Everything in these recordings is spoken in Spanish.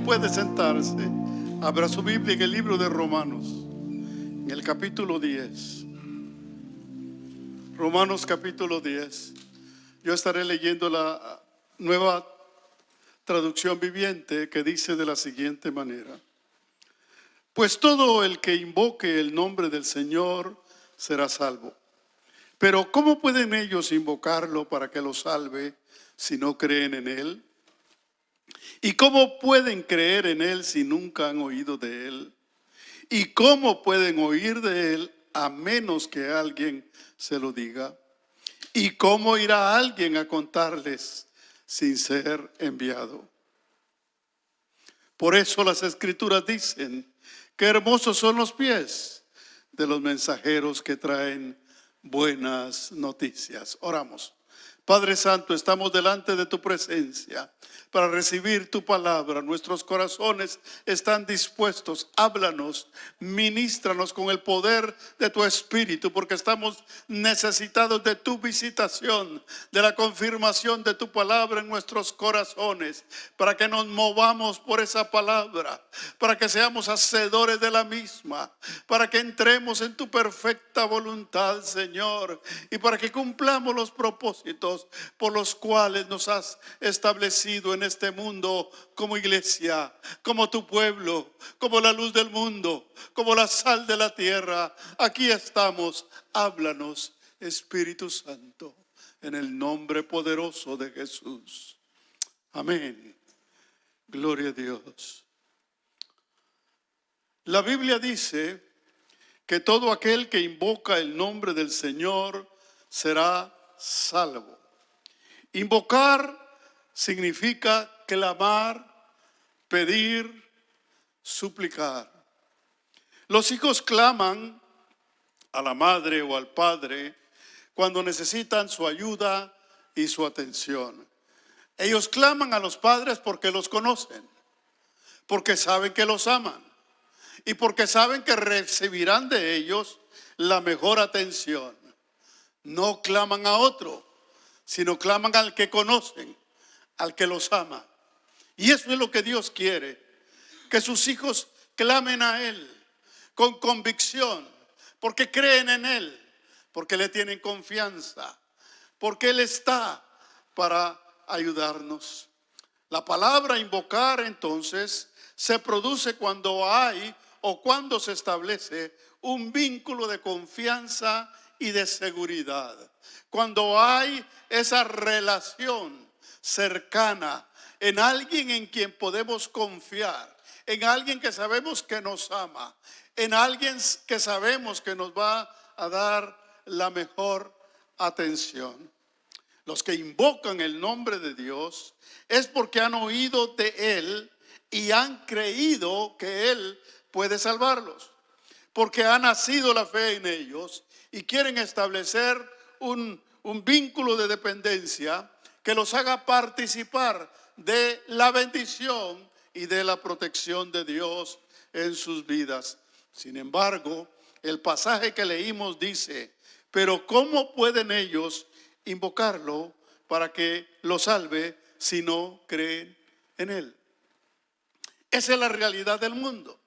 puede sentarse. Abra su Biblia en el libro de Romanos, en el capítulo 10. Romanos capítulo 10. Yo estaré leyendo la nueva traducción viviente, que dice de la siguiente manera: pues todo el que invoque el nombre del Señor será salvo. Pero ¿cómo pueden ellos invocarlo para que lo salve si no creen en Él? ¿Y cómo pueden creer en Él si nunca han oído de Él? ¿Y cómo pueden oír de Él a menos que alguien se lo diga? ¿Y cómo irá alguien a contarles sin ser enviado? Por eso las Escrituras dicen: qué hermosos son los pies de los mensajeros que traen buenas noticias. Oramos. Padre Santo, estamos delante de tu presencia para recibir tu palabra. Nuestros corazones están dispuestos. Háblanos, ministranos con el poder de tu Espíritu, porque estamos necesitados de tu visitación, de la confirmación de tu palabra en nuestros corazones, para que nos movamos por esa palabra, para que seamos hacedores de la misma, para que entremos en tu perfecta voluntad, Señor, y para que cumplamos los propósitos por los cuales nos has establecido en este mundo como iglesia, como tu pueblo, como la luz del mundo, como la sal de la tierra. Aquí estamos. Háblanos, Espíritu Santo, en el nombre poderoso de Jesús. Amén. Gloria a Dios. La Biblia dice que todo aquel que invoca el nombre del Señor será salvo. Invocar significa clamar, pedir, suplicar. Los hijos claman a la madre o al padre cuando necesitan su ayuda y su atención. Ellos claman a los padres porque los conocen, porque saben que los aman y porque saben que recibirán de ellos la mejor atención. No claman a otro, sino claman al que conocen, al que los ama. Y eso es lo que Dios quiere, que sus hijos clamen a Él con convicción, porque creen en Él, porque le tienen confianza, porque Él está para ayudarnos. La palabra invocar, entonces, se produce cuando hay o cuando se establece un vínculo de confianza y de seguridad. Cuando hay esa relación cercana en alguien en quien podemos confiar, en alguien que sabemos que nos ama, en alguien que sabemos que nos va a dar la mejor atención. Los que invocan el nombre de Dios es porque han oído de Él y han creído que Él puede salvarlos, porque ha nacido la fe en ellos y quieren establecer un vínculo de dependencia que los haga participar de la bendición y de la protección de Dios en sus vidas. Sin embargo, el pasaje que leímos dice: pero ¿cómo pueden ellos invocarlo para que lo salve si no creen en Él? Esa es la realidad del mundo.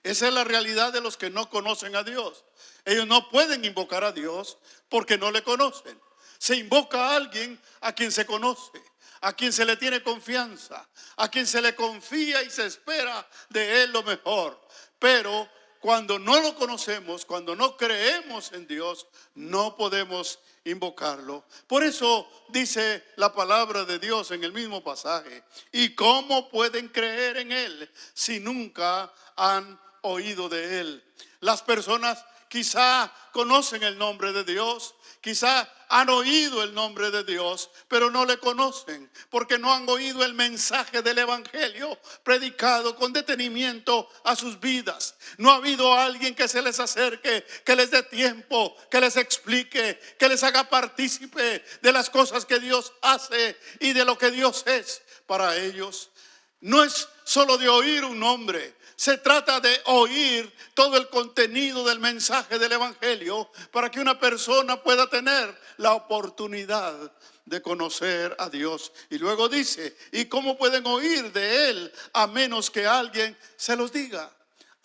Esa es la realidad de los que no conocen a Dios. Ellos no pueden invocar a Dios porque no le conocen. Se invoca a alguien a quien se conoce, a quien se le tiene confianza, a quien se le confía y se espera de Él lo mejor. Pero cuando no lo conocemos, cuando no creemos en Dios, no podemos invocarlo. Por eso dice la palabra de Dios en el mismo pasaje: ¿y cómo pueden creer en Él si nunca han oído de Él? Las personas quizá conocen el nombre de Dios, quizá han oído el nombre de Dios, pero no le conocen porque no han oído el mensaje del Evangelio predicado con detenimiento a sus vidas. No ha habido alguien que se les acerque, que les dé tiempo, que les explique, que les haga partícipe de las cosas que Dios hace y de lo que Dios es para ellos. No es solo de oír un nombre, se trata de oír todo el contenido del mensaje del Evangelio para que una persona pueda tener la oportunidad de conocer a Dios. Y luego dice, ¿y cómo pueden oír de Él a menos que alguien se los diga?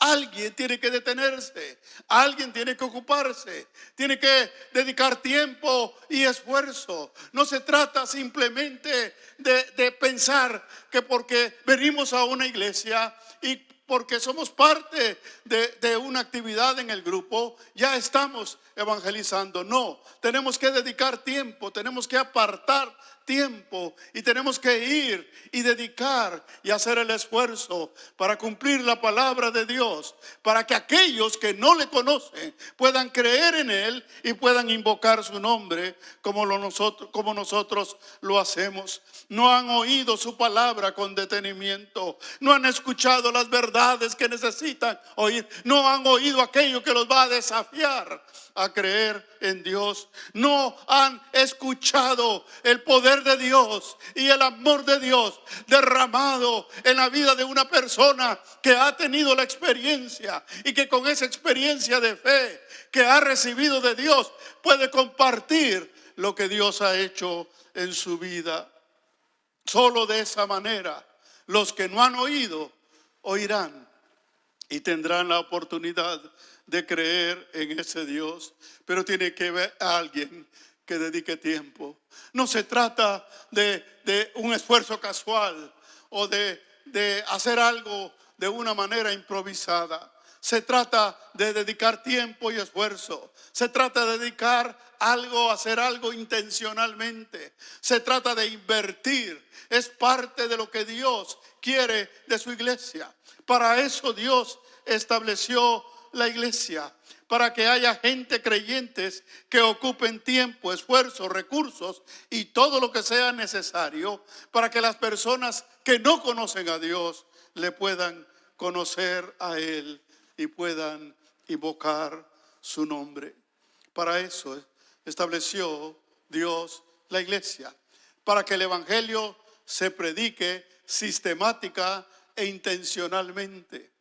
Alguien tiene que detenerse, alguien tiene que ocuparse, tiene que dedicar tiempo y esfuerzo. No se trata simplemente de pensar que porque venimos a una iglesia y porque somos parte de una actividad en el grupo, ya estamos evangelizando. No, tenemos que dedicar tiempo, tenemos que apartar tiempo y tenemos que ir y dedicar y hacer el esfuerzo para cumplir la palabra de Dios, para que aquellos que no le conocen puedan creer en Él y puedan invocar su nombre como nosotros lo hacemos. No han oído su palabra con detenimiento, no han escuchado las verdades que necesitan oír, no han oído aquello que los va a desafiar a creer en Dios, no han escuchado el poder de Dios y el amor de Dios derramado en la vida de una persona que ha tenido la experiencia y que con esa experiencia de fe que ha recibido de Dios puede compartir lo que Dios ha hecho en su vida. Solo de esa manera los que no han oído oirán y tendrán la oportunidad de creer en ese Dios. Pero tiene que haber alguien que dedique tiempo. No se trata de un esfuerzo casual o de hacer algo de una manera improvisada. Se trata de dedicar tiempo y esfuerzo. Se trata de dedicar algo, hacer algo intencionalmente. Se trata de invertir. Es parte de lo que Dios quiere de su iglesia. Para eso Dios estableció la iglesia, para que haya gente creyentes que ocupen tiempo, esfuerzo, recursos y todo lo que sea necesario para que las personas que no conocen a Dios le puedan conocer a Él y puedan invocar su nombre. Para eso estableció Dios la iglesia, para que el evangelio se predique sistemática e intencionalmente,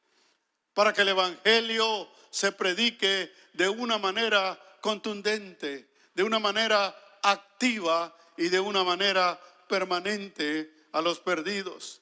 para que el evangelio se predique de una manera contundente, de una manera activa y de una manera permanente a los perdidos.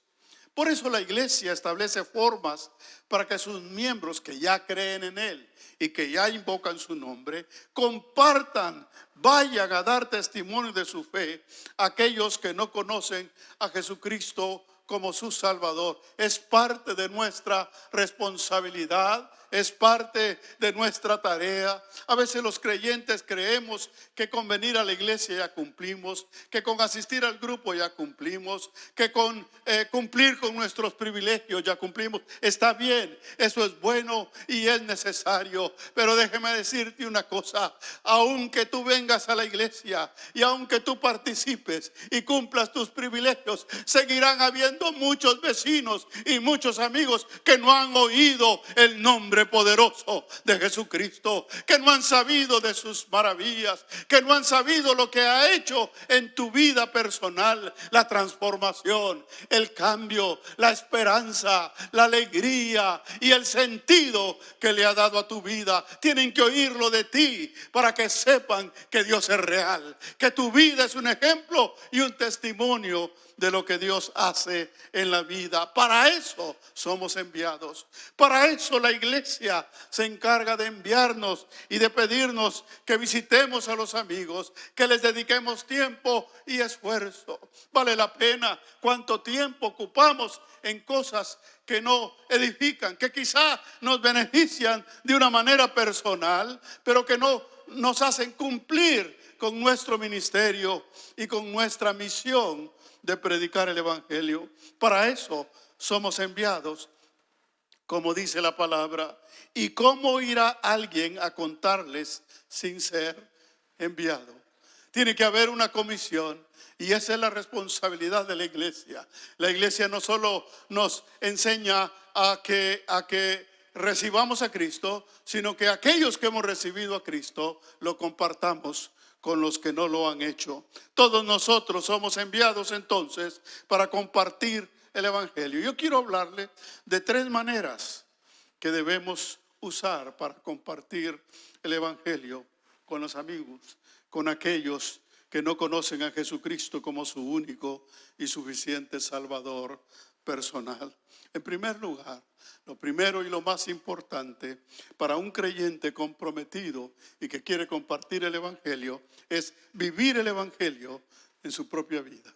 Por eso la iglesia establece formas para que sus miembros que ya creen en Él y que ya invocan su nombre, compartan, vayan a dar testimonio de su fe a aquellos que no conocen a Jesucristo como su Salvador. Es parte de nuestra responsabilidad, es parte de nuestra tarea. A veces los creyentes creemos que con venir a la iglesia ya cumplimos, que con asistir al grupo ya cumplimos, que con cumplir con nuestros privilegios ya cumplimos. Está bien, eso es bueno y es necesario, pero déjeme decirte una cosa: aunque tú vengas a la iglesia y aunque tú participes y cumplas tus privilegios, seguirán habiendo muchos vecinos y muchos amigos que no han oído el nombre poderoso de Jesucristo, que no han sabido de sus maravillas, que no han sabido lo que ha hecho en tu vida personal, la transformación, el cambio, la esperanza, la alegría y el sentido que le ha dado a tu vida. Tienen que oírlo de ti para que sepan que Dios es real, que tu vida es un ejemplo y un testimonio de lo que Dios hace en la vida. Para eso somos enviados. Para eso la iglesia se encarga de enviarnos y de pedirnos que visitemos a los amigos, que les dediquemos tiempo y esfuerzo. Vale la pena cuánto tiempo ocupamos en cosas que no edifican, que quizá nos benefician de una manera personal, pero que no nos hacen cumplir con nuestro ministerio y con nuestra misión de predicar el evangelio. Para eso somos enviados, como dice la palabra. ¿Y cómo irá alguien a contarles sin ser enviado? Tiene que haber una comisión y esa es la responsabilidad de la iglesia. La iglesia no solo nos enseña a que recibamos a Cristo, sino que aquellos que hemos recibido a Cristo lo compartamos con los que no lo han hecho. Todos nosotros somos enviados entonces para compartir el evangelio. Yo quiero hablarle de 3 maneras que debemos usar para compartir el evangelio con los amigos, con aquellos que no conocen a Jesucristo como su único y suficiente Salvador personal. En primer lugar, lo primero y lo más importante para un creyente comprometido y que quiere compartir el Evangelio es vivir el Evangelio en su propia vida.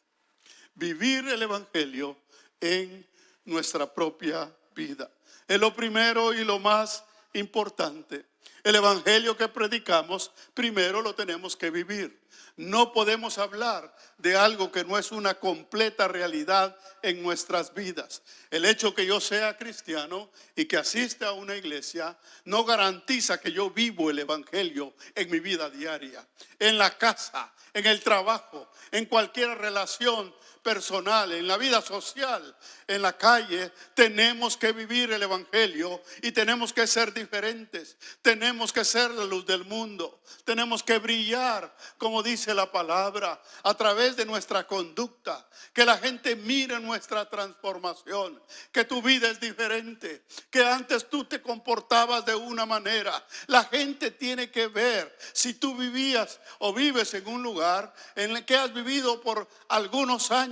Vivir el Evangelio en nuestra propia vida. Es lo primero y lo más importante. El Evangelio que predicamos, primero lo tenemos que vivir. No podemos hablar de algo que no es una completa realidad en nuestras vidas. El hecho que yo sea cristiano y que asista a una iglesia no garantiza que yo vivo el Evangelio en mi vida diaria, en la casa, en el trabajo, en cualquier relación personal, en la vida social, en la calle. Tenemos que vivir el Evangelio y tenemos que ser diferentes. Tenemos que ser la luz del mundo. Tenemos que brillar, como dice la palabra, a través de nuestra conducta. Que la gente mire nuestra transformación, que tu vida es diferente, que antes tú te comportabas de una manera. La gente tiene que ver si tú vivías o vives en un lugar en el que has vivido por algunos años.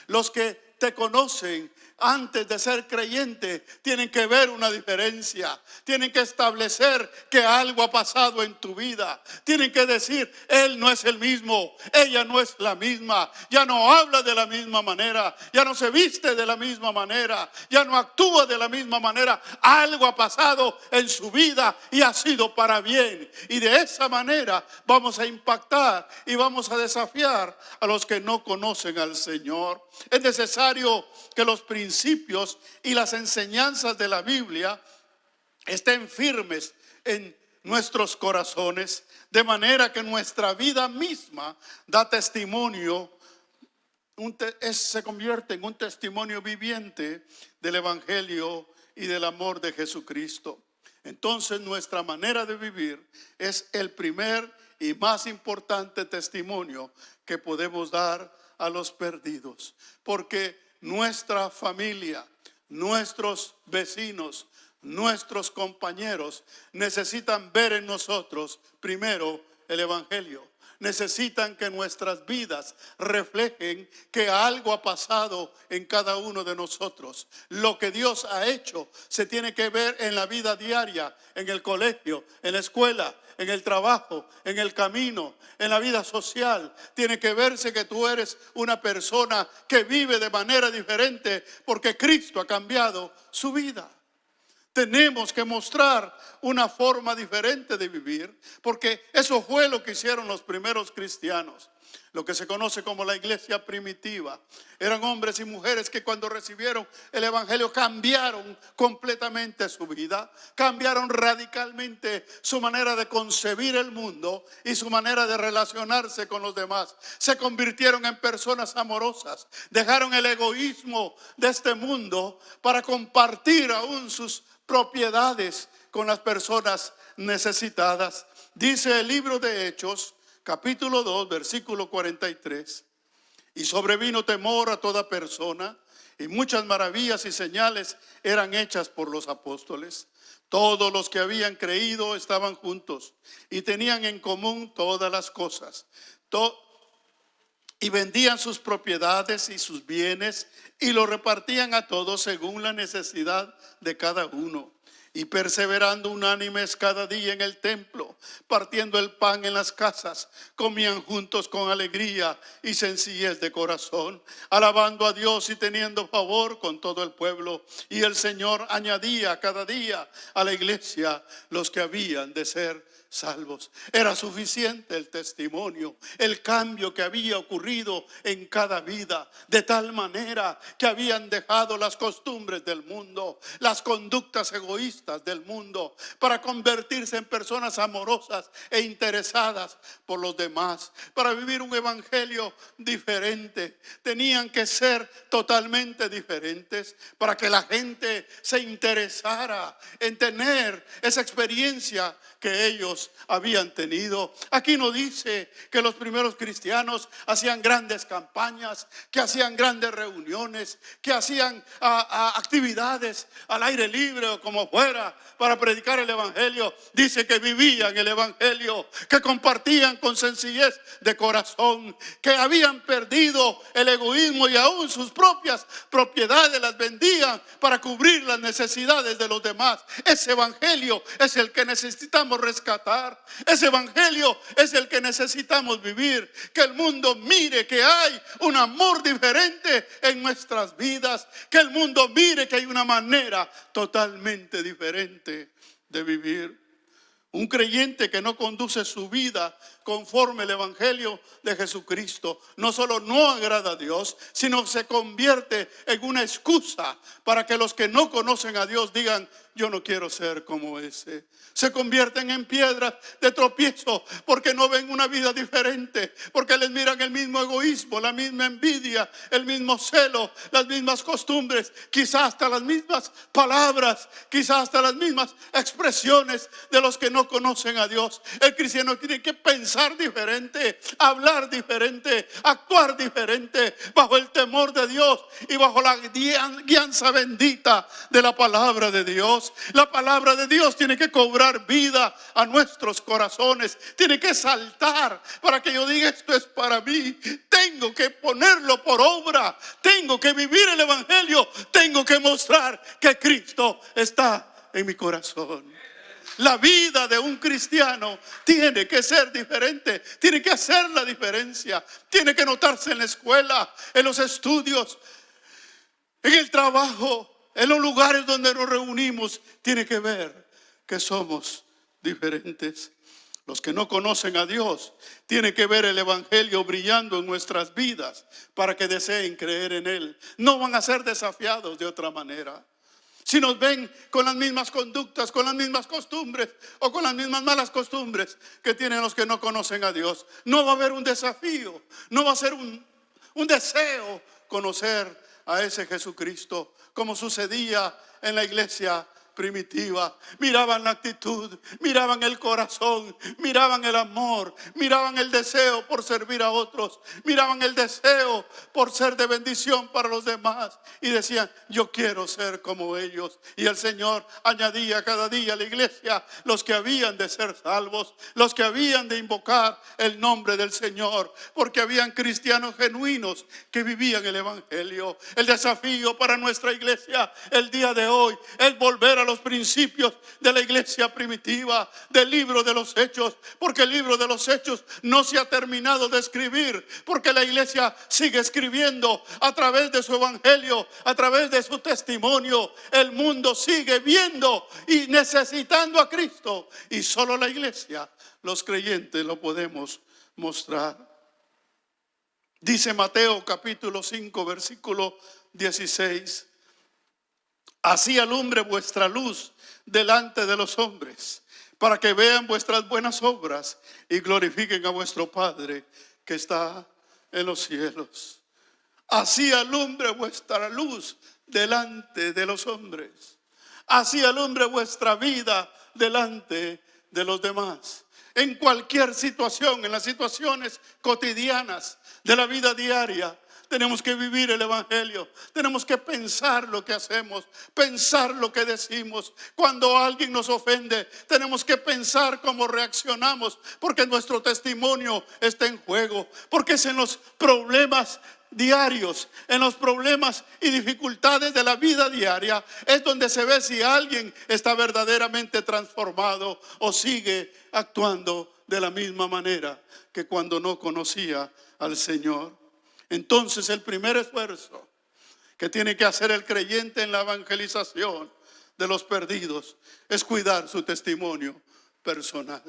Los que te conocen antes de ser creyente tienen que ver una diferencia, tienen que establecer que algo ha pasado en tu vida, tienen que decir: él no es el mismo, ella no es la misma, ya no habla de la misma manera, ya no se viste de la misma manera, ya no actúa de la misma manera. Algo ha pasado en su vida y ha sido para bien, y de esa manera vamos a impactar y vamos a desafiar a los que no conocen al Señor. Es necesario que los principios y las enseñanzas de la Biblia estén firmes en nuestros corazones, de manera que nuestra vida misma da testimonio, se convierte en un testimonio viviente del Evangelio y del amor de Jesucristo. Entonces nuestra manera de vivir es el primer y más importante testimonio que podemos dar a los perdidos, porque nuestra familia, nuestros vecinos, nuestros compañeros necesitan ver en nosotros primero el Evangelio. Necesitan que nuestras vidas reflejen que algo ha pasado en cada uno de nosotros. Lo que Dios ha hecho se tiene que ver en la vida diaria, en el colegio, en la escuela, en el trabajo, en el camino, en la vida social. Tiene que verse que tú eres una persona que vive de manera diferente porque Cristo ha cambiado su vida. Tenemos que mostrar una forma diferente de vivir, porque eso fue lo que hicieron los primeros cristianos, lo que se conoce como la iglesia primitiva. Eran hombres y mujeres que cuando recibieron el Evangelio cambiaron completamente su vida, cambiaron radicalmente su manera de concebir el mundo y su manera de relacionarse con los demás. Se convirtieron en personas amorosas, dejaron el egoísmo de este mundo para compartir aún sus propiedades con las personas necesitadas. Dice el libro de Hechos, capítulo 2, versículo 43: y sobrevino temor a toda persona, y muchas maravillas y señales eran hechas por los apóstoles. Todos los que habían creído estaban juntos y tenían en común todas las cosas, y vendían sus propiedades y sus bienes y lo repartían a todos según la necesidad de cada uno. Y perseverando unánimes cada día en el templo, partiendo el pan en las casas, comían juntos con alegría y sencillez de corazón, alabando a Dios y teniendo favor con todo el pueblo. Y el Señor añadía cada día a la iglesia los que habían de ser salvos. Era suficiente el testimonio, el cambio que había ocurrido en cada vida, de tal manera que habían dejado las costumbres del mundo, las conductas egoístas del mundo, para convertirse en personas amorosas e interesadas por los demás, para vivir un evangelio diferente. Tenían que ser totalmente diferentes para que la gente se interesara en tener esa experiencia que ellos ellos habían tenido. Aquí no dice que los primeros cristianos hacían grandes campañas, que hacían grandes reuniones, que hacían actividades al aire libre o como fuera para predicar el evangelio. Dice que vivían el evangelio, que compartían con sencillez de corazón, que habían perdido el egoísmo y aún sus propias propiedades las vendían para cubrir las necesidades de los demás. Ese evangelio es el que necesitamos rescatar. Ese evangelio es el que necesitamos vivir. Que el mundo mire que hay un amor diferente en nuestras vidas. Que el mundo mire que hay una manera totalmente diferente de vivir. Un creyente que no conduce su vida conforme el evangelio de Jesucristo no solo no agrada a Dios, sino se convierte en una excusa para que los que no conocen a Dios digan: yo no quiero ser como ese. Se convierten en piedras de tropiezo porque no ven una vida diferente, porque les miran el mismo egoísmo, la misma envidia, el mismo celo, las mismas costumbres, quizás hasta las mismas palabras, quizás hasta las mismas expresiones de los que no conocen a Dios. El cristiano tiene que pensar diferente, hablar diferente, actuar diferente, bajo el temor de Dios y bajo la guianza bendita de la palabra de Dios. La palabra de Dios tiene que cobrar vida a nuestros corazones, tiene que saltar para que yo diga: esto es para mí. Tengo que ponerlo por obra, tengo que vivir el evangelio, tengo que mostrar que Cristo está en mi corazón. La vida de un cristiano tiene que ser diferente, tiene que hacer la diferencia, tiene que notarse en la escuela, en los estudios, en el trabajo, en los lugares donde nos reunimos. Tiene que ver que somos diferentes. Los que no conocen a Dios tienen que ver el evangelio brillando en nuestras vidas para que deseen creer en Él. No van a ser desafiados de otra manera. Si nos ven con las mismas conductas, con las mismas costumbres o con las mismas malas costumbres que tienen los que no conocen a Dios, no va a haber un desafío, no va a ser un deseo conocer a ese Jesucristo, como sucedía en la iglesia primitiva. Miraban la actitud, miraban el corazón, miraban el amor, miraban el deseo por servir a otros, miraban el deseo por ser de bendición para los demás y decían: yo quiero ser como ellos. Y el Señor añadía cada día a la iglesia los que habían de ser salvos, los que habían de invocar el nombre del Señor, porque habían cristianos genuinos que vivían el evangelio. El desafío para nuestra iglesia el día de hoy es volver a los principios de la iglesia primitiva, del libro de los Hechos, porque el libro de los Hechos no se ha terminado de escribir, porque la iglesia sigue escribiendo a través de su evangelio, a través de su testimonio. El mundo sigue viendo y necesitando a Cristo, y solo la iglesia, los creyentes, lo podemos mostrar. Dice Mateo capítulo 5 versículo 16: así alumbre vuestra luz delante de los hombres, para que vean vuestras buenas obras y glorifiquen a vuestro Padre que está en los cielos. Así alumbre vuestra luz delante de los hombres. Así alumbre vuestra vida delante de los demás. En cualquier situación, en las situaciones cotidianas de la vida diaria, tenemos que vivir el evangelio. Tenemos que pensar lo que hacemos, pensar lo que decimos. Cuando alguien nos ofende, tenemos que pensar cómo reaccionamos, porque nuestro testimonio está en juego, porque es en los problemas diarios, en los problemas y dificultades de la vida diaria, es donde se ve si alguien está verdaderamente transformado o sigue actuando de la misma manera que cuando no conocía al Señor. Entonces el primer esfuerzo que tiene que hacer el creyente en la evangelización de los perdidos es cuidar su testimonio personal,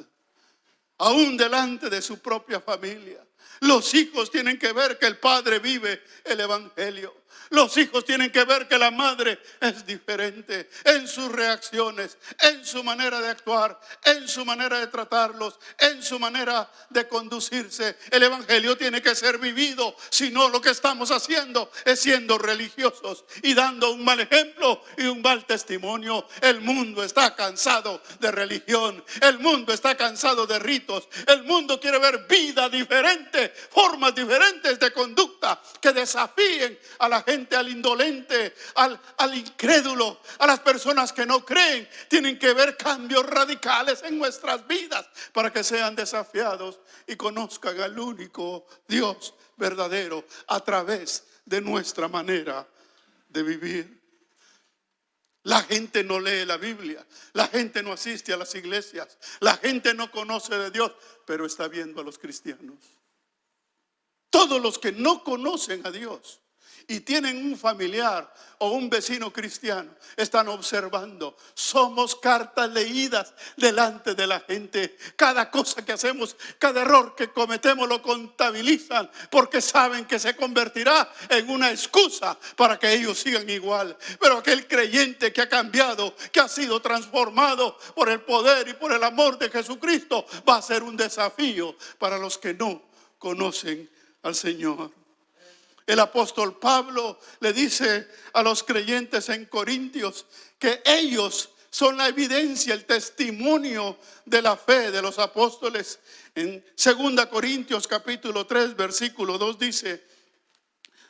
aún delante de su propia familia, Los hijos tienen que ver que el padre vive el evangelio. Los hijos tienen que ver que la madre es diferente en sus reacciones, en su manera de actuar, en su manera de tratarlos, en su manera de conducirse. El evangelio tiene que ser vivido, si no lo que estamos haciendo es siendo religiosos y dando un mal ejemplo y un mal testimonio. El mundo está cansado de religión, el mundo está cansado de ritos, el mundo quiere ver vida diferente, formas diferentes de conducta que desafíen a la gente, al indolente, al incrédulo, a las personas que no creen. Tienen que ver cambios radicales en nuestras vidas para que sean desafiados y conozcan al único Dios verdadero a través de nuestra manera de vivir. La gente no lee la Biblia, la gente no asiste a las iglesias, la gente no conoce de Dios, pero está viendo a los cristianos. Todos los que no conocen a Dios y tienen un familiar o un vecino cristiano, están observando. Somos cartas leídas delante de la gente. Cada cosa que hacemos, cada error que cometemos lo contabilizan, porque saben que se convertirá en una excusa para que ellos sigan igual. Pero aquel creyente que ha cambiado, que ha sido transformado por el poder y por el amor de Jesucristo, va a ser un desafío para los que no conocen al Señor. El apóstol Pablo le dice a los creyentes en Corintios que ellos son la evidencia, el testimonio de la fe de los apóstoles. En 2 Corintios capítulo 3 versículo 2 dice: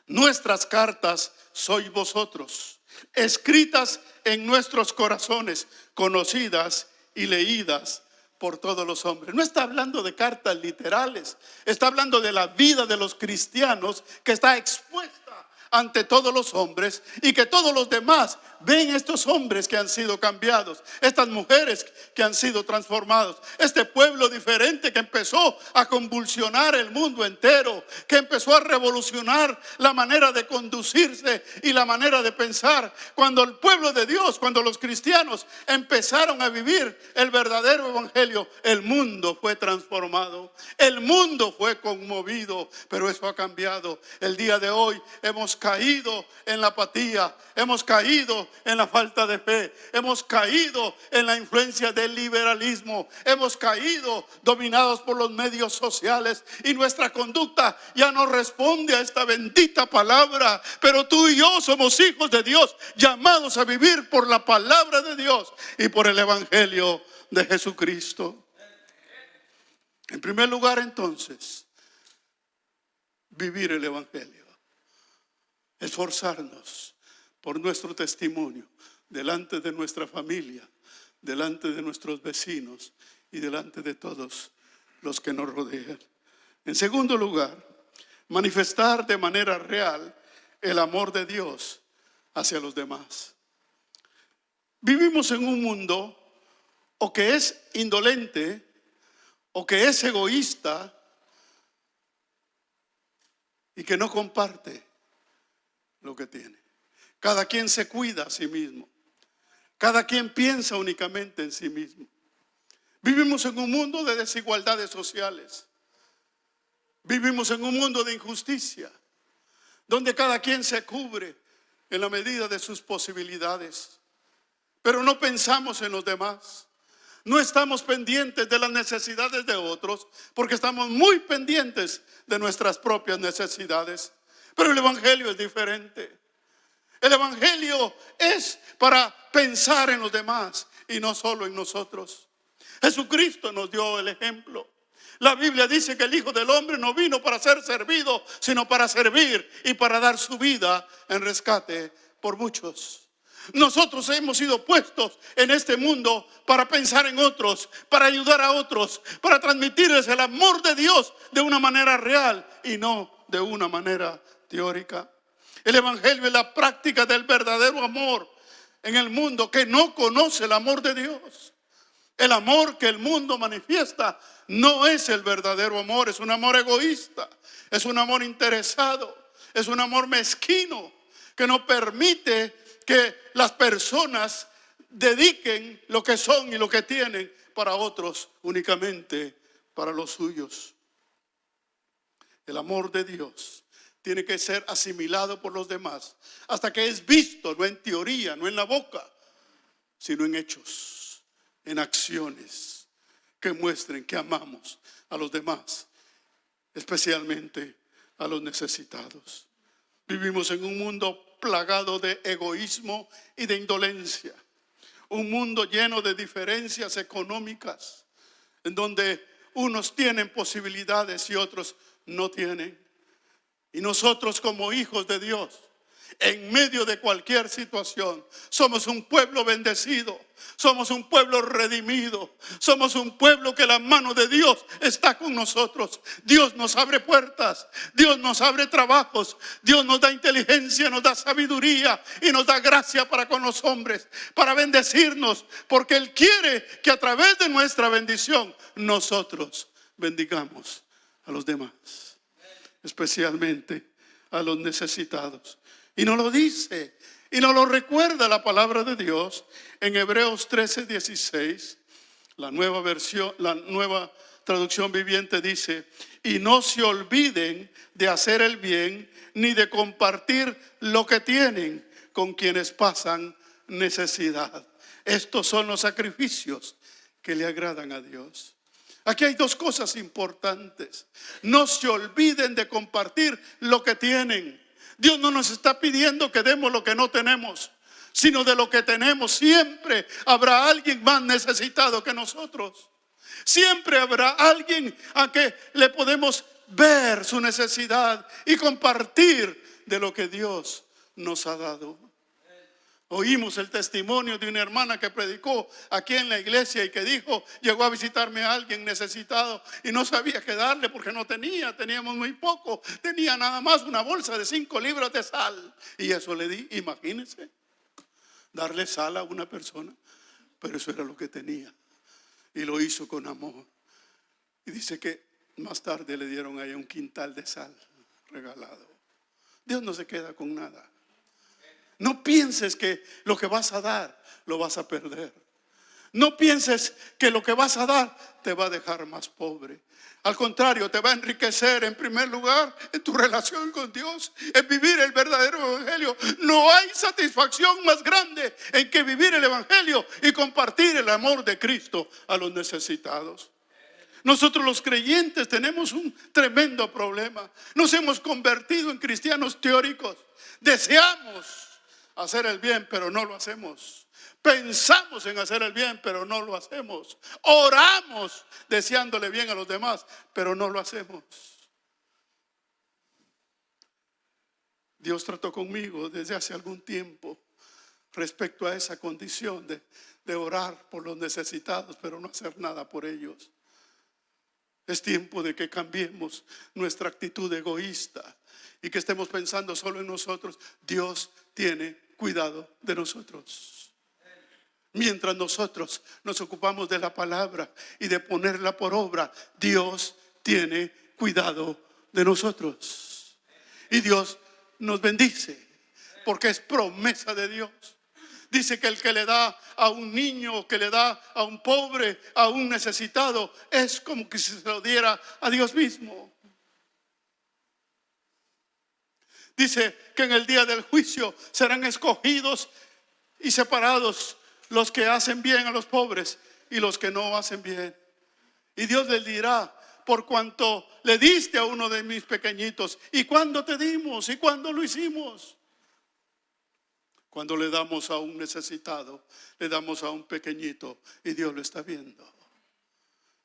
nuestras cartas sois vosotros, escritas en nuestros corazones, conocidas y leídas por todos los hombres. No está hablando de cartas literales, está hablando de la vida de los cristianos que está expuesta ante todos los hombres, y que todos los demás ven estos hombres que han sido cambiados, estas mujeres que han sido transformados, este pueblo diferente que empezó a convulsionar el mundo entero, que empezó a revolucionar la manera de conducirse y la manera de pensar. Cuando el pueblo de Dios, cuando los cristianos empezaron a vivir el verdadero evangelio, el mundo fue transformado, el mundo fue conmovido, pero eso ha cambiado. El día de hoy hemos caído en la apatía, hemos caído en la falta de fe, hemos caído en la influencia del liberalismo, hemos caído dominados por los medios sociales, y nuestra conducta ya no responde a esta bendita palabra. Pero tú y yo somos hijos de Dios, llamados a vivir por la palabra de Dios y por el evangelio de Jesucristo. En primer lugar, entonces, vivir el evangelio, esforzarnos por nuestro testimonio delante de nuestra familia, delante de nuestros vecinos y delante de todos los que nos rodean. En segundo lugar, manifestar de manera real el amor de Dios hacia los demás. Vivimos en un mundo o que es indolente o que es egoísta y que no comparte lo que tiene. Cada quien se cuida a sí mismo. Cada quien piensa únicamente en sí mismo. Vivimos en un mundo de desigualdades sociales. Vivimos en un mundo de injusticia, donde cada quien se cubre en la medida de sus posibilidades. Pero no pensamos en los demás. No estamos pendientes de las necesidades de otros, porque estamos muy pendientes de nuestras propias necesidades. Pero el evangelio es diferente. El evangelio es para pensar en los demás y no solo en nosotros. Jesucristo nos dio el ejemplo. La Biblia dice que el Hijo del Hombre no vino para ser servido, sino para servir y para dar su vida en rescate por muchos. Nosotros hemos sido puestos en este mundo para pensar en otros, para ayudar a otros, para transmitirles el amor de Dios de una manera real y no de una manera teórica. El evangelio es la práctica del verdadero amor en el mundo que no conoce el amor de Dios. El amor que el mundo manifiesta no es el verdadero amor, es un amor egoísta, es un amor interesado, es un amor mezquino que no permite que las personas dediquen lo que son y lo que tienen para otros, únicamente para los suyos. El amor de Dios tiene que ser asimilado por los demás hasta que es visto, no en teoría, no en la boca, sino en hechos, en acciones que muestren que amamos a los demás, especialmente a los necesitados. Vivimos en un mundo plagado de egoísmo y de indolencia, un mundo lleno de diferencias económicas, en donde unos tienen posibilidades y otros no tienen. Y nosotros, como hijos de Dios, en medio de cualquier situación, somos un pueblo bendecido, somos un pueblo redimido, somos un pueblo que la mano de Dios está con nosotros. Dios nos abre puertas, Dios nos abre trabajos, Dios nos da inteligencia, nos da sabiduría y nos da gracia para con los hombres, para bendecirnos, porque Él quiere que a través de nuestra bendición nosotros bendigamos a los demás, especialmente a los necesitados. Y nos lo dice, y nos lo recuerda la palabra de Dios en Hebreos 13:16. La nueva versión, la nueva traducción viviente dice: y no se olviden de hacer el bien, ni de compartir lo que tienen con quienes pasan necesidad. Estos son los sacrificios que le agradan a Dios. Aquí hay dos cosas importantes. No se olviden de compartir lo que tienen. Dios no nos está pidiendo que demos lo que no tenemos, sino de lo que tenemos. Siempre habrá alguien más necesitado que nosotros. Siempre habrá alguien a que le podemos ver su necesidad y compartir de lo que Dios nos ha dado. Oímos el testimonio de una hermana que predicó aquí en la iglesia y que dijo: llegó a visitarme a alguien necesitado y no sabía qué darle porque no teníamos muy poco, tenía nada más una bolsa de 5 libras de sal, y eso le di. Imagínense, darle sal a una persona, pero eso era lo que tenía y lo hizo con amor. Y dice que más tarde le dieron ahí un quintal de sal regalado. Dios no se queda con nada. No pienses que lo que vas a dar lo vas a perder. No pienses que lo que vas a dar te va a dejar más pobre. Al contrario, te va a enriquecer en primer lugar en tu relación con Dios, en vivir el verdadero evangelio. No hay satisfacción más grande en que vivir el evangelio y compartir el amor de Cristo a los necesitados. Nosotros los creyentes tenemos un tremendo problema. Nos hemos convertido en cristianos teóricos. Deseamos hacer el bien, pero no lo hacemos. Pensamos en hacer el bien, pero no lo hacemos. Oramos deseándole bien a los demás, pero no lo hacemos. Dios trató conmigo desde hace algún tiempo respecto a esa condición de orar por los necesitados, pero no hacer nada por ellos. Es tiempo de que cambiemos nuestra actitud egoísta y que estemos pensando solo en nosotros. Dios tiene cuidado de nosotros. Mientras nosotros nos ocupamos de la palabra y de ponerla por obra, Dios tiene cuidado de nosotros. Y Dios nos bendice porque es promesa de Dios. Dice que el que le da a un niño, que le da a un pobre, a un necesitado, es como que si se lo diera a Dios mismo. Dice que en el día del juicio serán escogidos y separados los que hacen bien a los pobres y los que no hacen bien. Y Dios les dirá: por cuanto le diste a uno de mis pequeñitos. ¿Y cuándo te dimos? ¿Y cuándo lo hicimos? Cuando le damos a un necesitado, le damos a un pequeñito, y Dios lo está viendo.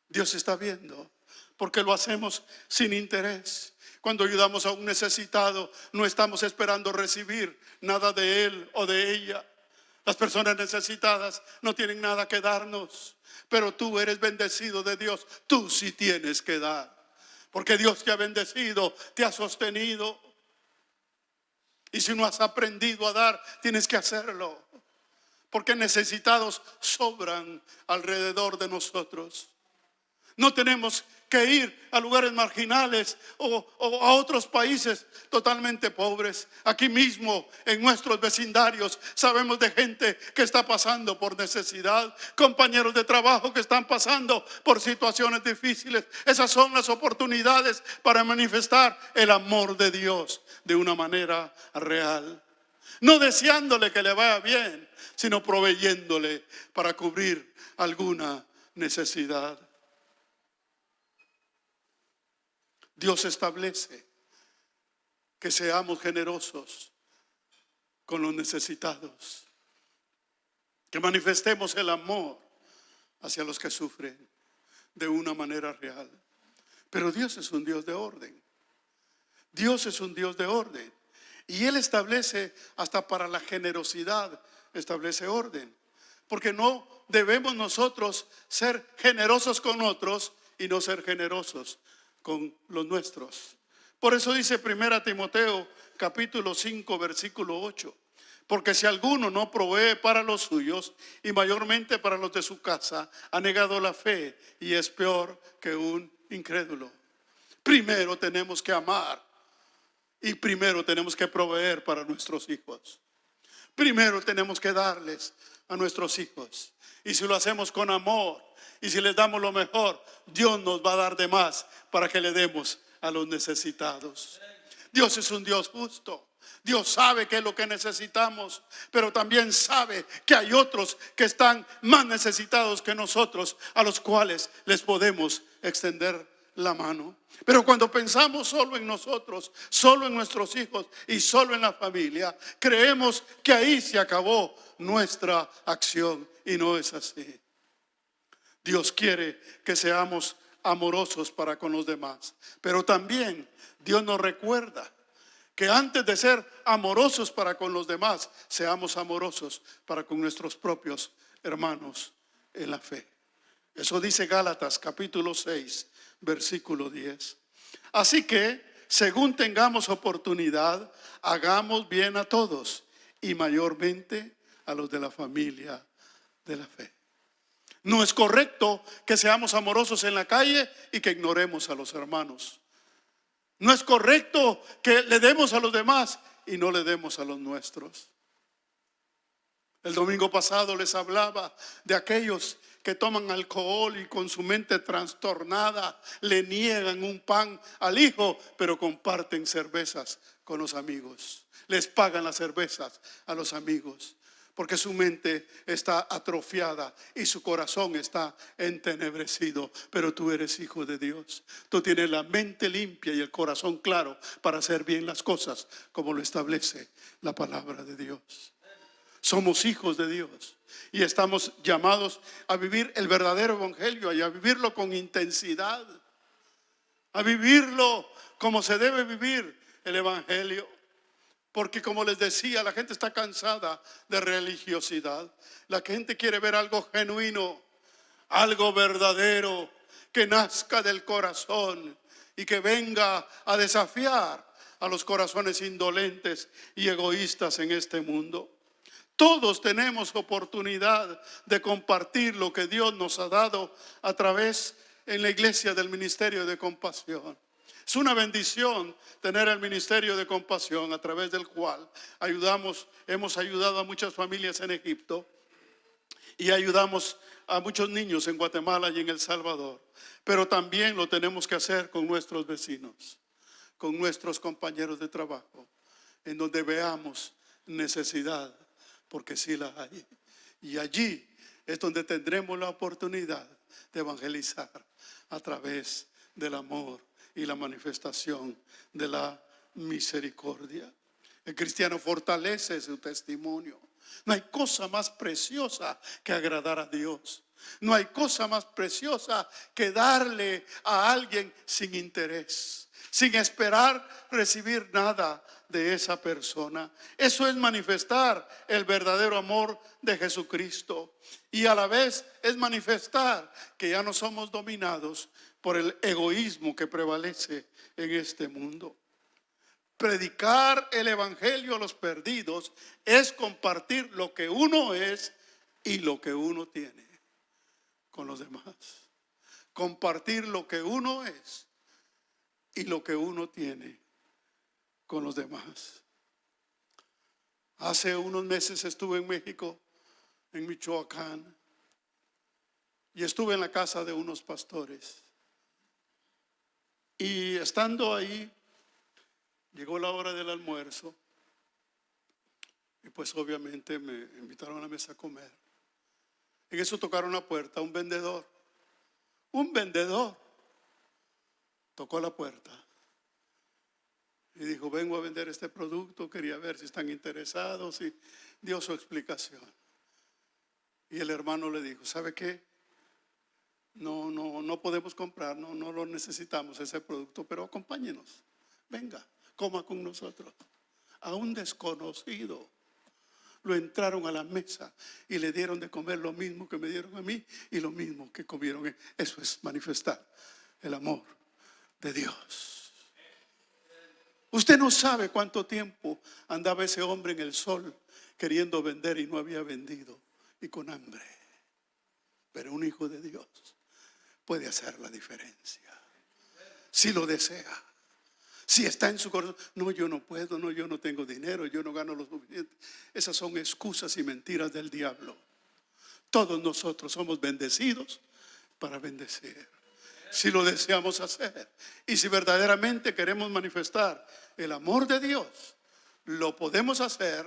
Dios está viendo, porque lo hacemos sin interés. Cuando ayudamos a un necesitado, no estamos esperando recibir nada de él o de ella. Las personas necesitadas no tienen nada que darnos, pero tú eres bendecido de Dios. Tú sí tienes que dar, porque Dios te ha bendecido, te ha sostenido. Y si no has aprendido a dar, tienes que hacerlo, porque necesitados sobran alrededor de nosotros. No tenemos que ir a lugares marginales o a otros países totalmente pobres. Aquí mismo, en nuestros vecindarios, sabemos de gente que está pasando por necesidad, compañeros de trabajo que están pasando por situaciones difíciles. Esas son las oportunidades para manifestar el amor de Dios de una manera real. No deseándole que le vaya bien, sino proveyéndole para cubrir alguna necesidad. Dios establece que seamos generosos con los necesitados, que manifestemos el amor hacia los que sufren de una manera real. Pero Dios es un Dios de orden. Dios es un Dios de orden. Y Él establece, hasta para la generosidad, establece orden. Porque no debemos nosotros ser generosos con otros y no ser generosos con los nuestros. Por eso dice 1 Timoteo capítulo 5 versículo 8. Porque si alguno no provee para los suyos y mayormente para los de su casa, ha negado la fe y es peor que un incrédulo. Primero tenemos que amar. Y primero tenemos que proveer para nuestros hijos. Primero tenemos que darles a nuestros hijos. Y si lo hacemos con amor y si les damos lo mejor, Dios nos va a dar de más para que le demos a los necesitados. Dios es un Dios justo. Dios sabe qué es lo que necesitamos, pero también sabe que hay otros que están más necesitados que nosotros, a los cuales les podemos extender la mano. Pero cuando pensamos solo en nosotros, solo en nuestros hijos y solo en la familia, creemos que ahí se acabó nuestra acción, y no es así. Dios quiere que seamos amorosos para con los demás, pero también Dios nos recuerda que antes de ser amorosos para con los demás, seamos amorosos para con nuestros propios hermanos en la fe. Eso dice Gálatas capítulo 6 versículo 10. Así que, según tengamos oportunidad, hagamos bien a todos y mayormente a los de la familia de la fe. No es correcto que seamos amorosos en la calle y que ignoremos a los hermanos. No es correcto que le demos a los demás y no le demos a los nuestros. El domingo pasado les hablaba de aquellos que toman alcohol y con su mente trastornada le niegan un pan al hijo, pero comparten cervezas con los amigos. Les pagan las cervezas a los amigos, porque su mente está atrofiada y su corazón está entenebrecido. Pero tú eres hijo de Dios. Tú tienes la mente limpia y el corazón claro para hacer bien las cosas como lo establece la palabra de Dios. Somos hijos de Dios y estamos llamados a vivir el verdadero evangelio y a vivirlo con intensidad, a vivirlo como se debe vivir el evangelio. Porque, como les decía, la gente está cansada de religiosidad. La gente quiere ver algo genuino, algo verdadero, que nazca del corazón y que venga a desafiar a los corazones indolentes y egoístas en este mundo. Todos tenemos oportunidad de compartir lo que Dios nos ha dado a través en la iglesia del ministerio de compasión. Es una bendición tener el ministerio de compasión, a través del cual hemos ayudado a muchas familias en Egipto y ayudamos a muchos niños en Guatemala y en El Salvador. Pero también lo tenemos que hacer con nuestros vecinos, con nuestros compañeros de trabajo, en donde veamos necesidad, porque sí la hay. Y allí es donde tendremos la oportunidad de evangelizar a través del amor y la manifestación de la misericordia. El cristiano fortalece su testimonio. No hay cosa más preciosa que agradar a Dios. No hay cosa más preciosa que darle a alguien sin interés, sin esperar recibir nada de esa persona. Eso es manifestar el verdadero amor de Jesucristo. Y a la vez es manifestar que ya no somos dominados por el egoísmo que prevalece en este mundo. Predicar el evangelio a los perdidos es compartir lo que uno es y lo que uno tiene con los demás. compartir lo que uno es y lo que uno tiene con los demás. Hace unos meses estuve en México, en Michoacán, y estuve en la casa de unos pastores. Y estando ahí, llegó la hora del almuerzo y pues obviamente me invitaron a la mesa a comer. En eso tocaron la puerta un vendedor tocó la puerta y dijo: vengo a vender este producto, quería ver si están interesados, y dio su explicación. Y el hermano le dijo: ¿sabe qué? No podemos comprar, no lo necesitamos ese producto, pero acompáñenos, venga, coma con nosotros. A un desconocido lo entraron a la mesa y le dieron de comer lo mismo que me dieron a mí y lo mismo que comieron. Eso es manifestar el amor de Dios. Usted no sabe cuánto tiempo andaba ese hombre en el sol queriendo vender y no había vendido, y con hambre. Pero un hijo de Dios puede hacer la diferencia si lo desea. Si está en su corazón: no, yo no puedo, no, yo no tengo dinero, yo no gano lo suficiente. Esas son excusas y mentiras del diablo. Todos nosotros somos bendecidos para bendecir, si lo deseamos hacer. Y si verdaderamente queremos manifestar el amor de Dios, lo podemos hacer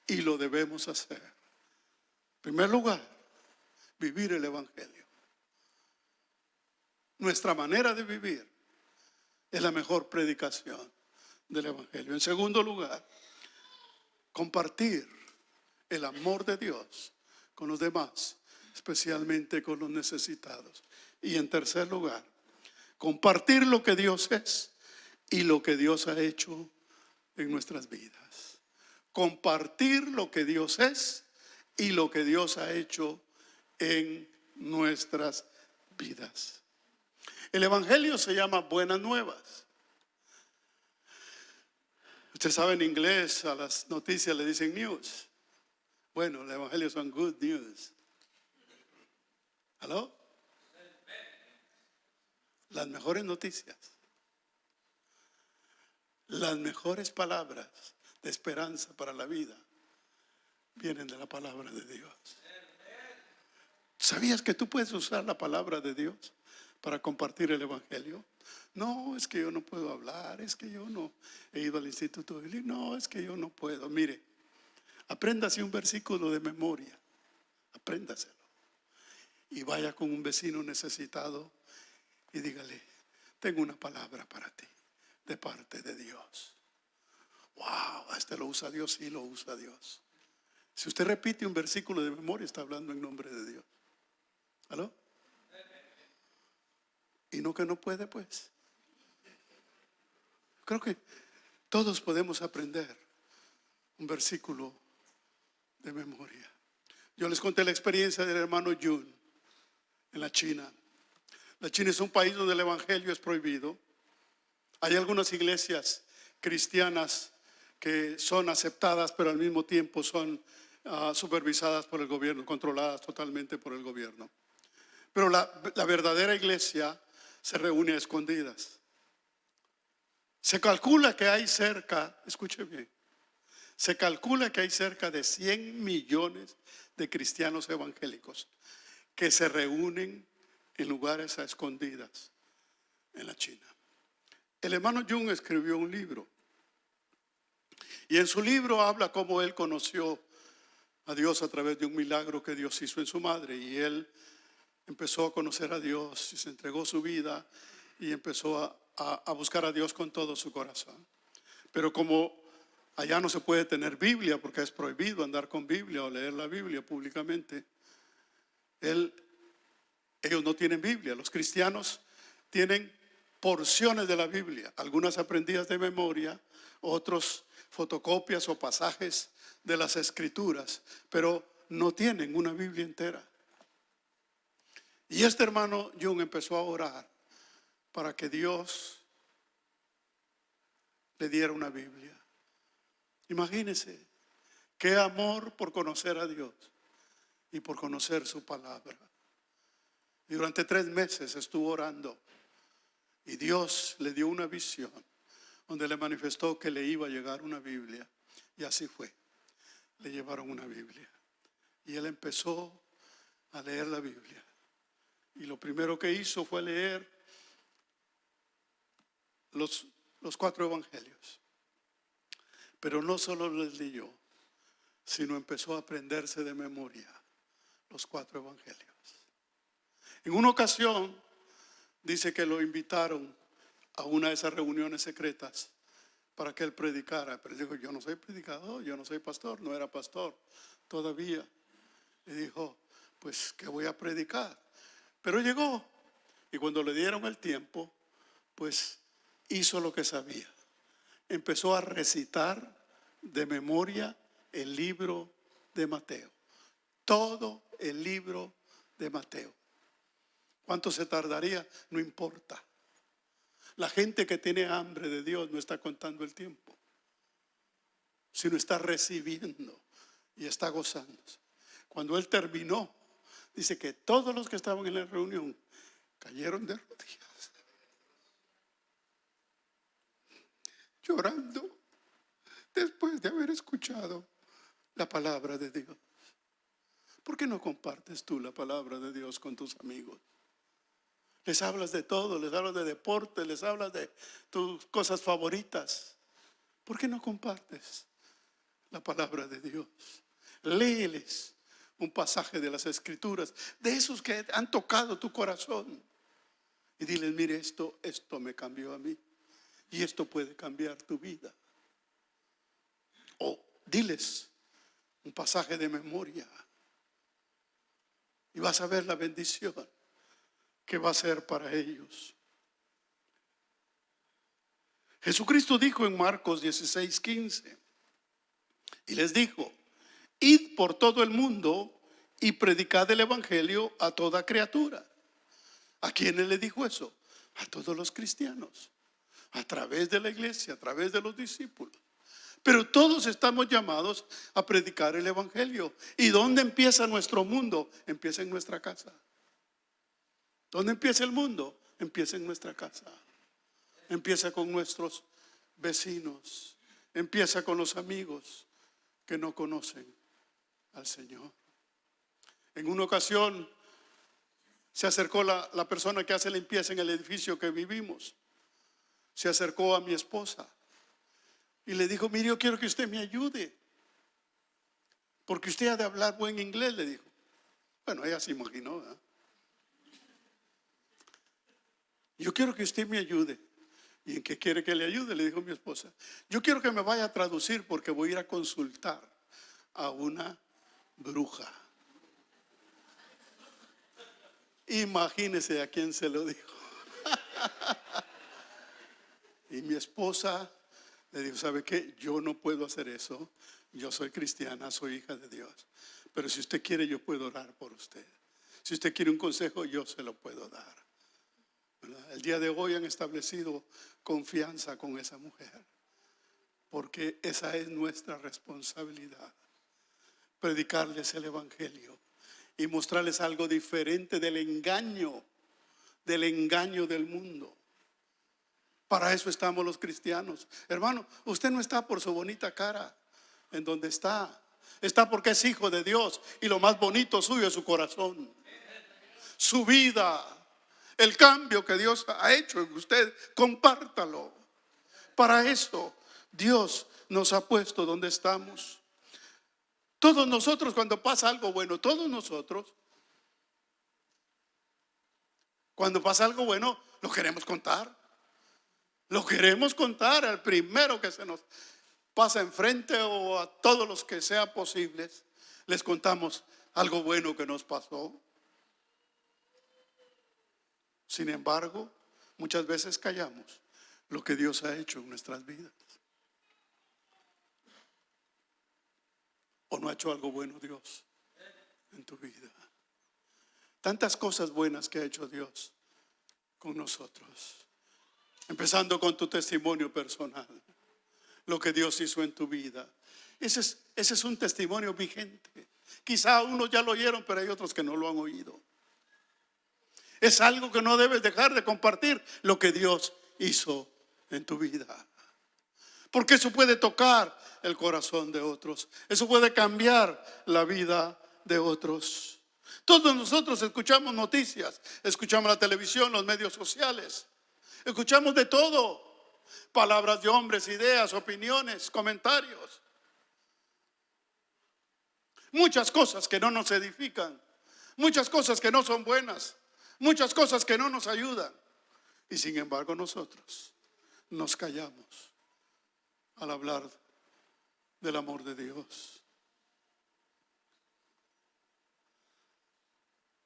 y lo debemos hacer. En primer lugar, vivir el evangelio. Nuestra manera de vivir es la mejor predicación del evangelio. En segundo lugar, compartir el amor de Dios con los demás, especialmente con los necesitados. Y en tercer lugar, compartir lo que Dios es y lo que Dios ha hecho en nuestras vidas. Compartir lo que Dios es y lo que Dios ha hecho en nuestras vidas. El evangelio se llama Buenas Nuevas. Usted sabe, en inglés a las noticias le dicen news. Bueno, el evangelio son good news. ¿Aló? Las mejores noticias, las mejores palabras de esperanza para la vida vienen de la palabra de Dios. ¿Sabías que tú puedes usar la palabra de Dios para compartir el evangelio? No, es que yo no puedo hablar, es que yo no he ido al instituto bíblico, no, es que yo no puedo. Mire, apréndase un versículo de memoria, apréndaselo, y vaya con un vecino necesitado y dígale: tengo una palabra para ti de parte de Dios. Wow, este lo usa Dios, sí lo usa Dios. Si usted repite un versículo de memoria, está hablando en nombre de Dios. ¿Aló? Y no que no puede, pues. Creo que todos podemos aprender un versículo de memoria. Yo les conté la experiencia del hermano Yun en la China. La China es un país donde el evangelio es prohibido. Hay algunas iglesias cristianas que son aceptadas, pero al mismo tiempo son supervisadas por el gobierno, controladas totalmente por el gobierno. Pero la verdadera iglesia se reúne a escondidas. Se calcula que hay cerca, escuche bien, se calcula que hay cerca de 100 millones de cristianos evangélicos que se reúnen en lugares a escondidas en la China. El hermano Jung escribió un libro, y en su libro habla cómo él conoció a Dios a través de un milagro que Dios hizo en su madre, y él empezó a conocer a Dios y se entregó su vida y empezó a buscar a Dios con todo su corazón. Pero como allá no se puede tener Biblia porque es prohibido andar con Biblia o leer la Biblia públicamente, ellos no tienen Biblia. Los cristianos tienen porciones de la Biblia, algunas aprendidas de memoria, otros fotocopias o pasajes de las escrituras, pero no tienen una Biblia entera. Y este hermano Jung empezó a orar para que Dios le diera una Biblia. Imagínense qué amor por conocer a Dios y por conocer su palabra. Y durante 3 meses estuvo orando. Y Dios le dio una visión donde le manifestó que le iba a llegar una Biblia. Y así fue. Le llevaron una Biblia. Y él empezó a leer la Biblia. Y lo primero que hizo fue leer los 4 evangelios. Pero no solo los leyó, sino empezó a aprenderse de memoria los 4 evangelios. En una ocasión dice que lo invitaron a una de esas reuniones secretas para que él predicara. Pero dijo: yo no soy predicador, yo no soy pastor, no era pastor todavía. Y dijo: pues que voy a predicar. Pero llegó, y cuando le dieron el tiempo, pues hizo lo que sabía. Empezó a recitar de memoria el libro de Mateo. Todo el libro de Mateo. ¿Cuánto se tardaría? No importa. La gente que tiene hambre de Dios no está contando el tiempo, sino está recibiendo y está gozándose. Cuando él terminó, dice que todos los que estaban en la reunión cayeron de rodillas, llorando después de haber escuchado la palabra de Dios. ¿Por qué no compartes tú la palabra de Dios con tus amigos? Les hablas de todo, les hablas de deporte, les hablas de tus cosas favoritas. ¿Por qué no compartes la palabra de Dios? Léeles un pasaje de las Escrituras, de esos que han tocado tu corazón, y diles: mire, esto me cambió a mí, y esto puede cambiar tu vida. O diles un pasaje de memoria, y vas a ver la bendición que va a ser para ellos. Jesucristo dijo en Marcos 16:15, y les dijo: id por todo el mundo y predicad el evangelio a toda criatura. ¿A quiénes le dijo eso? A todos los cristianos, a través de la iglesia, a través de los discípulos. Pero todos estamos llamados a predicar el evangelio. ¿Y dónde empieza nuestro mundo? Empieza en nuestra casa. ¿Dónde empieza el mundo? Empieza en nuestra casa. Empieza con nuestros vecinos. Empieza con los amigos que no conocen al Señor. En una ocasión se acercó la persona que hace limpieza en el edificio que vivimos. Se acercó a mi esposa y le dijo: mire, yo quiero que usted me ayude, porque usted ha de hablar buen inglés, le dijo. Bueno, ella se imaginó, ¿verdad? Yo quiero que usted me ayude. ¿Y en qué quiere que le ayude?, le dijo mi esposa. Yo quiero que me vaya a traducir, porque voy a ir a consultar a una bruja. Imagínese a quién se lo dijo. Y mi esposa le dijo: ¿sabe qué? Yo no puedo hacer eso. Yo soy cristiana, soy hija de Dios. Pero si usted quiere, yo puedo orar por usted. Si usted quiere un consejo, yo se lo puedo dar. ¿Verdad? El día de hoy han establecido confianza con esa mujer, porque esa es nuestra responsabilidad. Predicarles el evangelio y mostrarles algo diferente del engaño del mundo. Para eso estamos los cristianos. Hermano, usted no está por su bonita cara en donde está. Está porque es hijo de Dios, y lo más bonito suyo es su corazón, su vida, el cambio que Dios ha hecho en usted. Compártalo. Para eso Dios nos ha puesto donde estamos. Todos nosotros, cuando pasa algo bueno, todos nosotros, cuando pasa algo bueno, lo queremos contar. Lo queremos contar al primero que se nos pasa enfrente, o a todos los que sea posibles. Les contamos algo bueno que nos pasó. Sin embargo, muchas veces callamos lo que Dios ha hecho en nuestras vidas. ¿O no ha hecho algo bueno Dios en tu vida? Tantas cosas buenas que ha hecho Dios con nosotros. Empezando con tu testimonio personal, lo que Dios hizo en tu vida. Ese es un testimonio vigente. Quizá unos ya lo oyeron, pero hay otros que no lo han oído. Es algo que no debes dejar de compartir, lo que Dios hizo en tu vida. Porque eso puede tocar el corazón de otros. Eso puede cambiar la vida de otros. Todos nosotros escuchamos noticias, escuchamos la televisión, los medios sociales. Escuchamos de todo. Palabras de hombres, ideas, opiniones, comentarios. Muchas cosas que no nos edifican. Muchas cosas que no son buenas. Muchas cosas que no nos ayudan. Y sin embargo nosotros nos callamos al hablar del amor de Dios.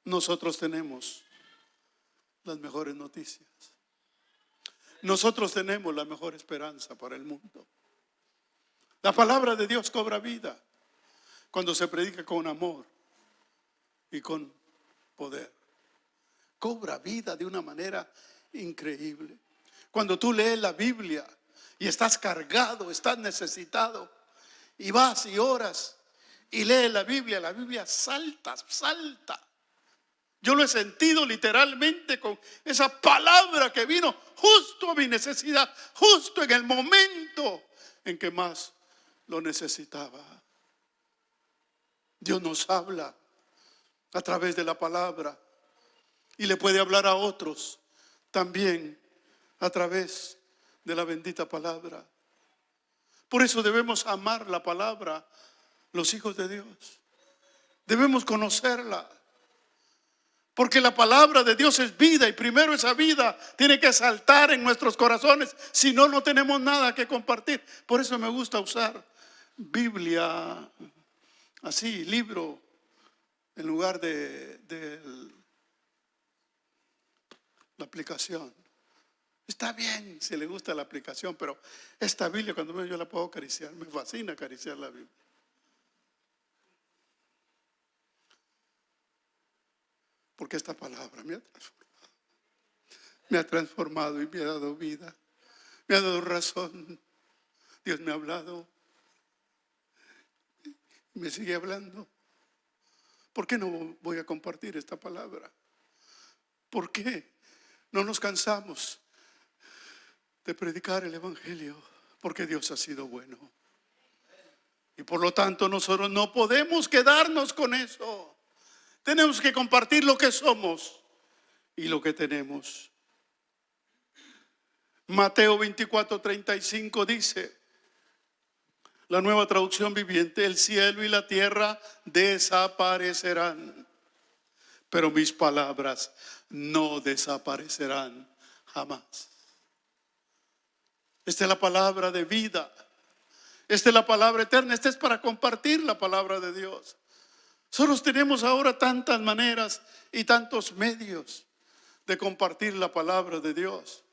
Nosotros tenemos las mejores noticias. Nosotros tenemos la mejor esperanza para el mundo. La palabra de Dios cobra vida cuando se predica con amor y con poder. Cobra vida de una manera increíble. Cuando tú lees la Biblia y estás cargado, estás necesitado, y vas y oras y lees la Biblia salta. Yo lo he sentido literalmente con esa palabra que vino justo a mi necesidad, justo en el momento en que más lo necesitaba. Dios nos habla a través de la palabra y le puede hablar a otros también a través de la bendita palabra. Por eso debemos amar la palabra, los hijos de Dios. Debemos conocerla. Porque la palabra de Dios es vida y primero esa vida tiene que saltar en nuestros corazones. Si no, no tenemos nada que compartir. Por eso me gusta usar Biblia, así, libro, en lugar de la aplicación. Está bien si le gusta la aplicación, pero esta Biblia cuando yo la puedo acariciar, me fascina acariciar la Biblia. Porque esta palabra me ha transformado y me ha dado vida, me ha dado razón. Dios me ha hablado y me sigue hablando. ¿Por qué no voy a compartir esta palabra? ¿Por qué no nos cansamos de predicar el evangelio? Porque Dios ha sido bueno. Y por lo tanto nosotros no podemos quedarnos con eso. Tenemos que compartir lo que somos y lo que tenemos. Mateo 24:35 dice, la Nueva Traducción Viviente: el cielo y la tierra desaparecerán, pero mis palabras no desaparecerán jamás. Esta es la palabra de vida. Esta es la palabra eterna. Esta es para compartir la palabra de Dios. Nosotros tenemos ahora tantas maneras y tantos medios de compartir la palabra de Dios.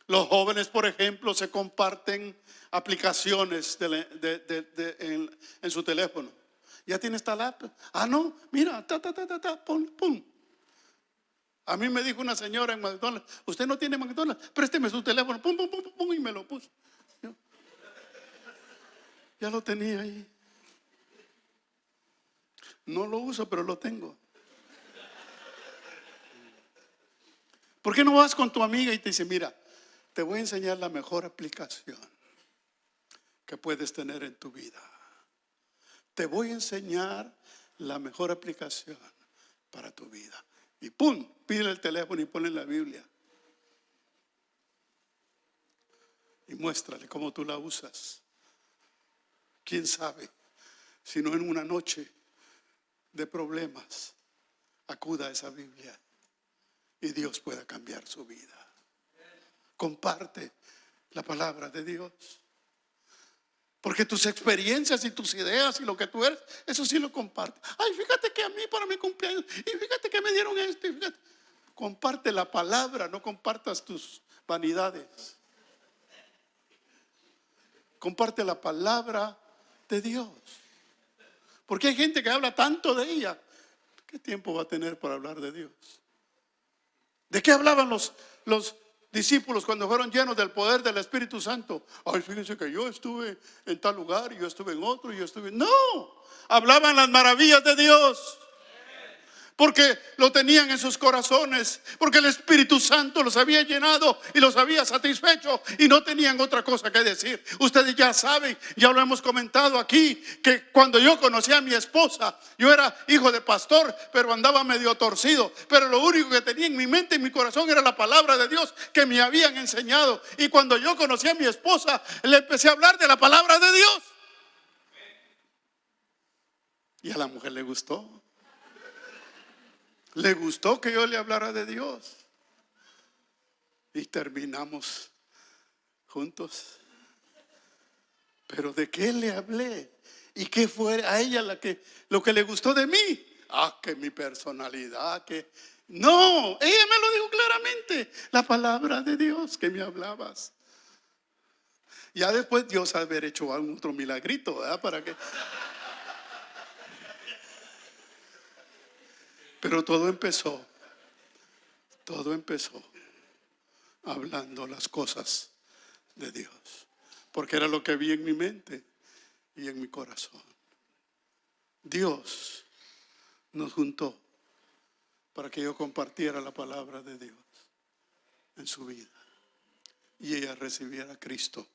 Los jóvenes, por ejemplo, se comparten aplicaciones en su teléfono. Ya tienes tal app. Ah, no, mira, pum. A mí me dijo una señora en McDonald's: usted no tiene McDonald's, présteme su teléfono, pum, y me lo puso. Ya lo tenía ahí. No lo uso, pero lo tengo. ¿Por qué no vas con tu amiga y te dice: mira, te voy a enseñar la mejor aplicación que puedes tener en tu vida? Te voy a enseñar la mejor aplicación para tu vida. Y pum, pide el teléfono y ponle la Biblia. Y muéstrale cómo tú la usas. ¿Quién sabe si no en una noche de problemas acuda a esa Biblia y Dios pueda cambiar su vida? Comparte la palabra de Dios, porque tus experiencias y tus ideas y lo que tú eres, eso sí lo comparte. Ay, fíjate que a mí para mi cumpleaños, y fíjate que me dieron esto, y fíjate. Comparte la palabra, no compartas tus vanidades. Comparte la palabra de Dios. Porque hay gente que habla tanto de ella. ¿Qué tiempo va a tener para hablar de Dios? ¿De qué hablaban los discípulos cuando fueron llenos del poder del Espíritu Santo? Ay, fíjense que yo estuve en tal lugar y yo estuve en otro y yo estuve... No, hablaban las maravillas de Dios. porque lo tenían en sus corazones, porque el Espíritu Santo los había llenado y los había satisfecho y no tenían otra cosa que decir. Ustedes ya saben, ya lo hemos comentado aquí, que cuando yo conocí a mi esposa, yo era hijo de pastor, pero andaba medio torcido, pero lo único que tenía en mi mente y en mi corazón era la palabra de Dios que me habían enseñado. Y cuando yo conocí a mi esposa, le empecé a hablar de la palabra de Dios. Y a la mujer le gustó. Le gustó que yo le hablara de Dios. Y terminamos juntos. Pero ¿de qué le hablé? ¿Y qué fue a ella lo que le gustó de mí? Ah, que mi personalidad, que... No, ella me lo dijo claramente. La palabra de Dios que me hablabas. Ya después Dios haber hecho algún otro milagrito, ¿verdad? Para que... Pero todo empezó hablando las cosas de Dios, porque era lo que había en mi mente y en mi corazón. Dios nos juntó para que yo compartiera la palabra de Dios en su vida y ella recibiera a Cristo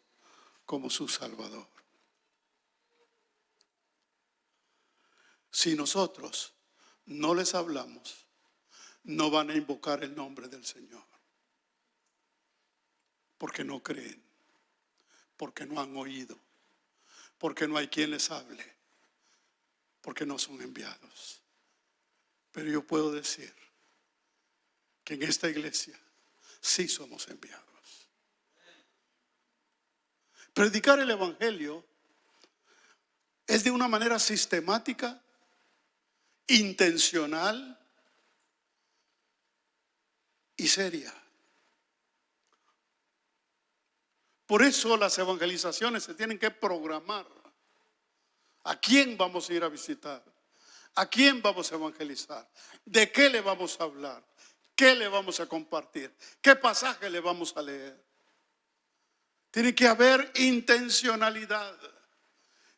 como su Salvador. Si nosotros no les hablamos, no van a invocar el nombre del Señor, porque no creen, porque no han oído, porque no hay quien les hable, porque no son enviados. Pero yo puedo decir que en esta iglesia sí somos enviados. Predicar el evangelio es de una manera sistemática, intencional y seria. Por eso las evangelizaciones se tienen que programar. ¿A quién vamos a ir a visitar? ¿A quién vamos a evangelizar? ¿De qué le vamos a hablar? ¿Qué le vamos a compartir? ¿Qué pasaje le vamos a leer? Tiene que haber intencionalidad.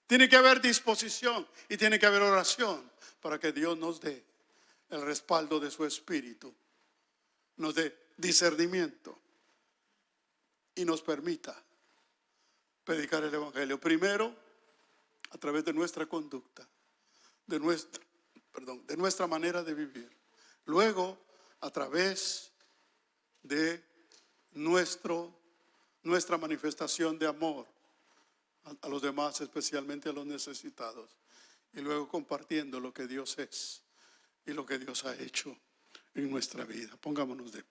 Tiene que haber disposición y tiene que haber oración para que Dios nos dé el respaldo de su Espíritu, nos dé discernimiento y nos permita predicar el evangelio. Primero, a través de nuestra conducta, de nuestra manera de vivir. Luego, a través de nuestra manifestación de amor a los demás, especialmente a los necesitados. Y luego compartiendo lo que Dios es y lo que Dios ha hecho en nuestra vida. Pongámonos de pie.